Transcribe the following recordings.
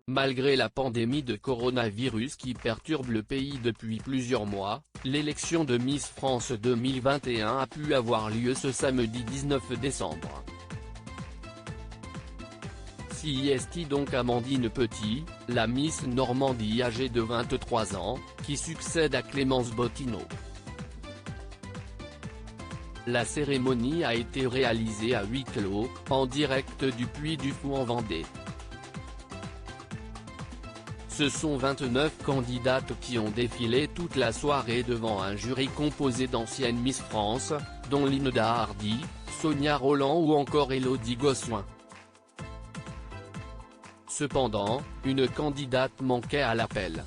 malgré la pandémie de coronavirus qui perturbe le pays depuis plusieurs mois, l'élection de Miss France 2021 a pu avoir lieu ce samedi 19 décembre. CIST donc Amandine Petit, la Miss Normandie âgée de 23 ans, qui succède à Clémence Bottineau. La cérémonie a été réalisée à huis clos, en direct du Puy du Fou en Vendée. Ce sont 29 candidates qui ont défilé toute la soirée devant un jury composé d'anciennes Miss France, dont Linda Hardy, Sonia Rolland ou encore Élodie Gossuin. Cependant, une candidate manquait à l'appel.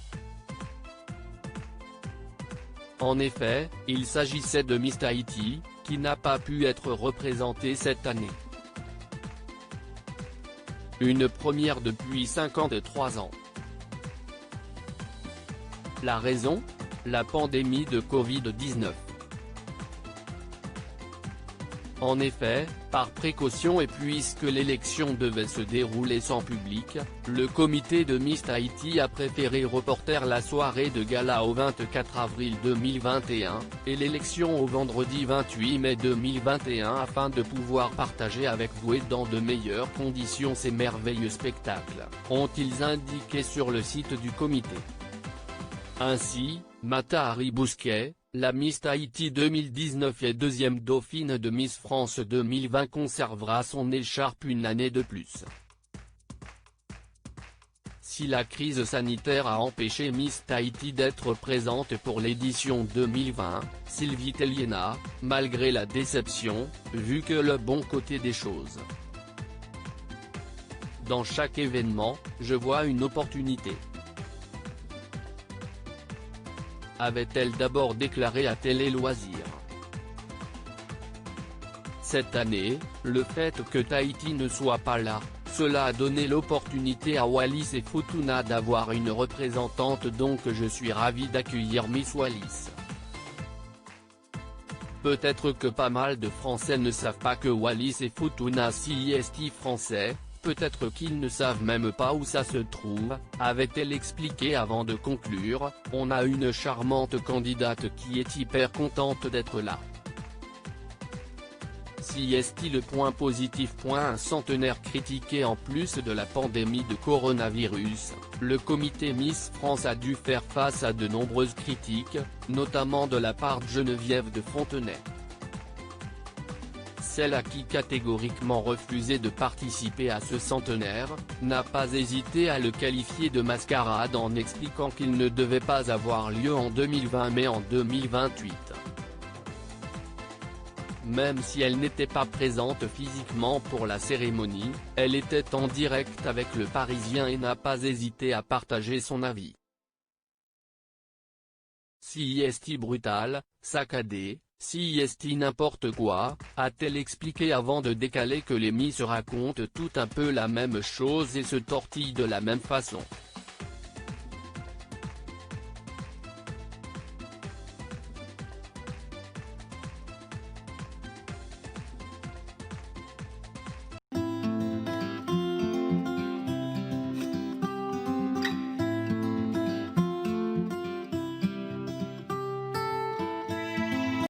En effet, il s'agissait de Miss Tahiti, qui n'a pas pu être représentée cette année. Une première depuis 53 ans. La raison ? La pandémie de Covid-19. En effet, par précaution et puisque l'élection devait se dérouler sans public, le comité de Miss Tahiti a préféré reporter la soirée de gala au 24 avril 2021, et l'élection au vendredi 28 mai 2021 afin de pouvoir partager avec vous et dans de meilleures conditions ces merveilleux spectacles, ont-ils indiqué sur le site du comité. Ainsi, Matahari Bousquet, la Miss Tahiti 2019 et deuxième dauphine de Miss France 2020 conservera son écharpe une année de plus. Si la crise sanitaire a empêché Miss Tahiti d'être présente pour l'édition 2020, Sylvie Tellier, malgré la déception, vu que le bon côté des choses. Dans chaque événement, je vois une opportunité. Avait-elle d'abord déclaré à Télé Loisirs. Cette année, le fait que Tahiti ne soit pas là, cela a donné l'opportunité à Wallis et Futuna d'avoir une représentante, donc je suis ravi d'accueillir Miss Wallis. Peut-être que pas mal de Français ne savent pas que Wallis et Futuna CIST français, peut-être qu'ils ne savent même pas où ça se trouve, avait-elle expliqué avant de conclure, on a une charmante candidate qui est hyper contente d'être là. CIST le point positif. Un centenaire critiqué. En plus de la pandémie de coronavirus, le comité Miss France a dû faire face à de nombreuses critiques, notamment de la part de Geneviève de Fontenay. Celle à qui catégoriquement refusé de participer à ce centenaire, n'a pas hésité à le qualifier de mascarade en expliquant qu'il ne devait pas avoir lieu en 2020 mais en 2028. Même si elle n'était pas présente physiquement pour la cérémonie, elle était en direct avec le Parisien et n'a pas hésité à partager son avis. CIST brutal, saccadé, CIST n'importe quoi, a-t-elle expliqué avant de décaler que les Miss racontent tout un peu la même chose et se tortillent de la même façon.